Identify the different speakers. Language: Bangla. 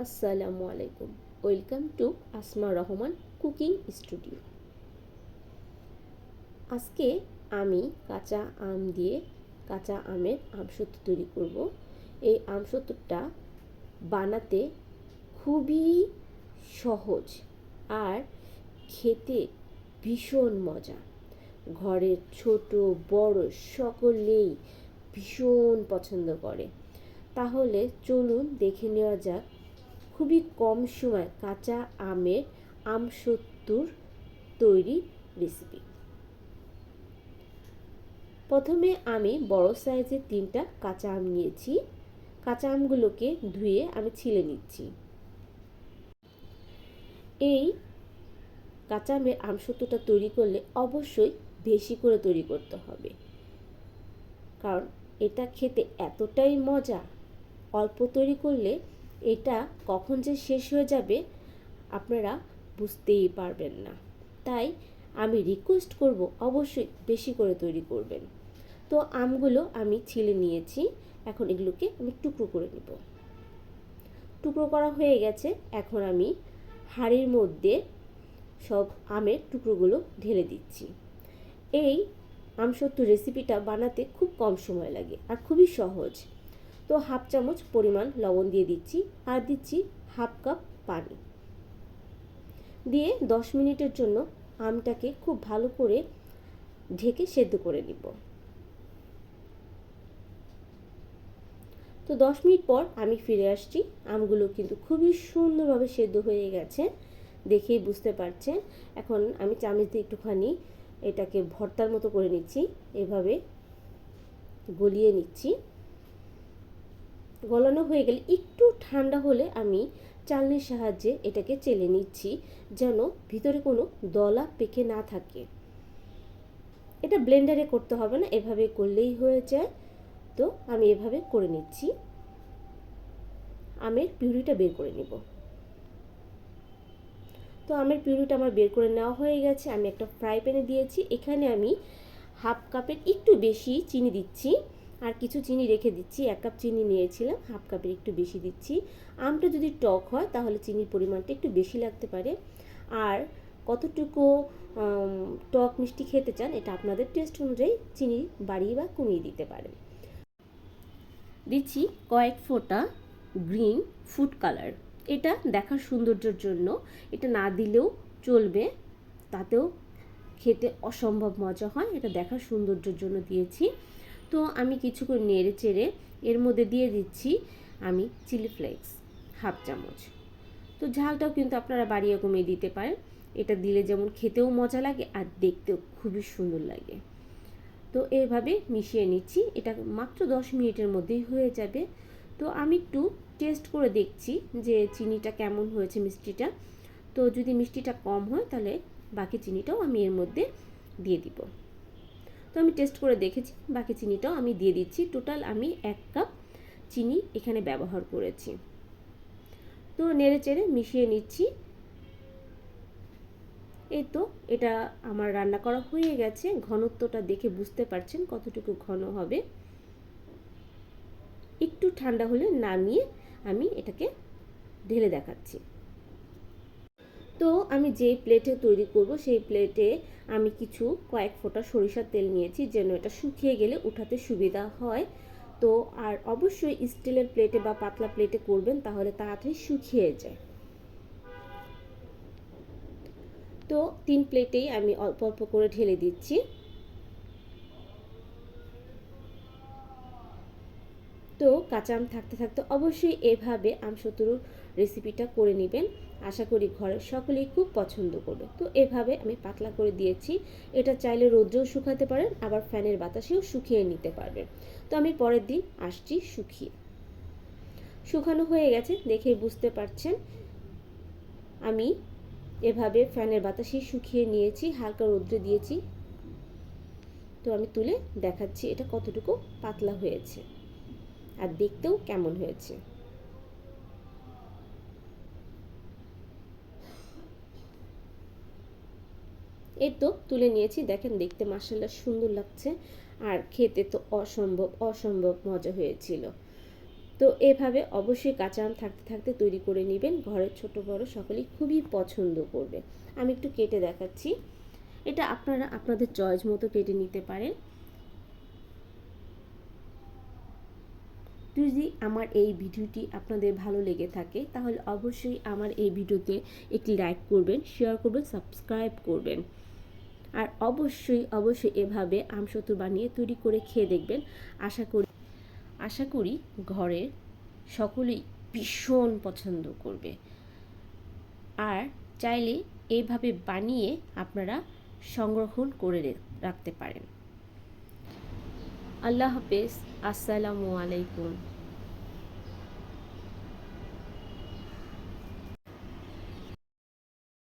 Speaker 1: আসসালামু আলাইকুম। Welcome to Asma Rahman cooking studio. আজকে আমি কাঁচা আম দিয়ে কাঁচা আমের আমসত্ত্ব তৈরি করব। এই আমসত্ত্বটা বানাতে খুবই সহজ আর খেতে ভীষণ মজা। ঘরের ছোট বড় সকলেই ভীষণ পছন্দ করে। তাহলে চলুন দেখে নেওয়া যাক খুবই কম সময় কাঁচা আমের আমসত্ত্বর তৈরি রেসিপি। প্রথমে আমি বড় সাইজের 3টা কাঁচা আম নিয়েছি। কাঁচা আমগুলোকে ধুয়ে আমি ছিলে নিচ্ছি। এই কাঁচা আমের আমসত্ত্বটা তৈরি করলে অবশ্যই বেশি করে তৈরি করতে হবে, কারণ এটা খেতে এতটাই মজা। অল্প তৈরি করলে এটা কখন যে শেষ হয়ে যাবে আপনারা বুঝতেই পারবেন না। তাই আমি রিকোয়েস্ট করব অবশ্যই বেশি করে তৈরি করবেন। তো আমগুলো আমি ছিলে নিয়েছি, এখন এগুলোকে আমি টুকরো করে নেব। টুকরো করা হয়ে গেছে, এখন আমি হাঁড়ির মধ্যে সব আমের টুকরোগুলো ঢেলে দিচ্ছি। এই আমসত্ত্ব রেসিপিটা বানাতে খুব কম সময় লাগে আর খুবই সহজ। তো হাফ চামচ পরিমাণ লবণ দিয়ে দিচ্ছি আর দিচ্ছি হাফ কাপ পানি দিয়ে 10 মিনিটের জন্য আমটাকে খুব ভালো করে ঢেকে সেদ্ধ করে নিব। তো 10 মিনিট পর আমি ফিরে আসছি। আমগুলো কিন্তু খুবই সুন্দরভাবে সেদ্ধ হয়ে গেছে, দেখেই বুঝতে পারছেন। এখন আমি চামচ দিয়ে একটুখানি এটাকে ভর্তার মতো করে নিচ্ছি, এভাবে গলিয়ে নিচ্ছি। গলানো হয়ে গেলে একটু ঠান্ডা হলে আমি চালনির সাহায্যে এটাকে চেলে নিচ্ছি, যেন ভিতরে কোনো দলা পেকে না থাকে। এটা ব্লেন্ডারে করতে হবে না, এভাবে করলেই হয়ে যায়। তো আমি এভাবে করে নিচ্ছি। আমের পিউরিটা বের করে নিব। তো আমের পিউরিটা আমার বের করে নেওয়া হয়ে গেছে। আমি একটা ফ্রাই প্যানে দিয়েছি, এখানে আমি হাফ কাপের একটু বেশি চিনি দিচ্ছি আর কিছু চিনি রেখে দিচ্ছি। 1 কাপ চিনি নিয়েছিলাম, হাফ কাপের একটু বেশি দিচ্ছি। আমটা যদি টক হয় তাহলে চিনির পরিমাণটা একটু বেশি লাগতে পারে। আর কতটুকু টক মিষ্টি খেতে চান এটা আপনাদের টেস্ট অনুযায়ী চিনি বাড়িয়ে বা কমিয়ে দিতে পারেন। দিচ্ছি কয়েক ফোঁটা গ্রিন ফুড কালার, এটা দেখার সৌন্দর্যের জন্য। এটা না দিলেও চলবে, তাতেও খেতে অসম্ভব মজা হয়। এটা দেখার সৌন্দর্যের জন্য দিয়েছি। তো আমি কিছুক্ষণ নেড়ে চেড়ে এর মধ্যে দিয়ে দিচ্ছি আমি চিলি ফ্লেক্স হাফ চামচ। তো ঝালটাও কিন্তু আপনারা বাড়িয়ে কমিয়ে দিতে পারেন। এটা দিলে যেমন খেতেও মজা লাগে আর দেখতেও খুবই সুন্দর লাগে। তো এইভাবে মিশিয়ে নিচ্ছি, এটা মাত্র 10 মিনিটের মধ্যেই হয়ে যাবে। তো আমি একটু টেস্ট করে দেখছি যে চিনিটা কেমন হয়েছে, মিষ্টিটা। তো যদি মিষ্টিটা কম হয় তাহলে বাকি চিনিটাও আমি এর মধ্যে দিয়ে দিব। তো আমি টেস্ট করে দেখেছি, বাকি চিনিটাও আমি দিয়ে দিচ্ছি। টোটাল আমি 1 কাপ চিনি এখানে ব্যবহার করেছি। তো নেড়ে চেড়ে মিশিয়ে নিচ্ছি। এই তো এটা আমার রান্না করা হয়ে গেছে। ঘনত্বটা দেখে বুঝতে পারছেন কতটুকু ঘন হবে। একটু ঠান্ডা হলে নামিয়ে আমি এটাকে ঢেলে দেখাচ্ছি। তো আমি যে প্লেটে তৈরি করব সেই প্লেটে আমি কয়েক ফোঁটা সরিষার তেল নিয়েছি, যেন এটা শুকিয়ে গেলে উঠাতে সুবিধা হয়। তো আর অবশ্যই স্টিলের প্লেটে বা পাতলা প্লেটে করবেন, তাহলে তাড়াতাড়ি শুকিয়ে যায়। তো 3 প্লেটেই আমি অল্প অল্প করে ঢেলে দিচ্ছি। তো কাঁচা আম থাকতে থাকতে অবশ্যই এভাবে আমসত্ত্বর রেসিপিটা করে নেবেন। আশা করি ঘরের সকলেই খুব পছন্দ করবে। তো এভাবে আমি পাতলা করে দিয়েছি। এটা চাইলে রোদ্রেও শুকাতে পারেন, আবার ফ্যানের বাতাসেও শুকিয়ে নিতে পারবেন। তো আমি পরের দিন আসছি শুকিয়ে। শুকানো হয়ে গেছে, দেখেই বুঝতে পারছেন। আমি এভাবে ফ্যানের বাতাসেই শুকিয়ে নিয়েছি, হালকা রোদ্রে দিয়েছি। তো আমি তুলে দেখাচ্ছি এটা কতটুকু পাতলা হয়েছে আর দেখতেও কেমন হয়েছে। এই তো তুলে নিয়েছি, দেখেন দেখতে মাশাআল্লাহ সুন্দর লাগছে আর খেতে তো অসম্ভব অসম্ভব মজা হয়েছিল। তো এভাবে অবশ্যই কাঁচা আম থাকতে থাকতে তৈরি করে নেবেন, ঘরের ছোট বড় সকলেই খুবই পছন্দ করবে। আমি একটু কেটে দেখাচ্ছি, এটা আপনারা আপনাদের চয়েস মতো কেটে নিতে পারেন। যদি আমার এই ভিডিওটি আপনাদের ভালো লেগে থাকে তাহলে অবশ্যই আমার এই ভিডিওতে একটি লাইক করবেন, শেয়ার করবেন, সাবস্ক্রাইব করবেন। আর অবশ্যই এভাবে আমসত্তু বানিয়ে তৈরি করে খেয়ে দেখবেন। আশা করি ঘরের সকলেই ভীষণ পছন্দ করবে। আর চাইলে এইভাবে বানিয়ে আপনারা সংরক্ষণ করে রাখতে পারেন। আল্লাহ হাফেজ, আসসালামু আলাইকুম।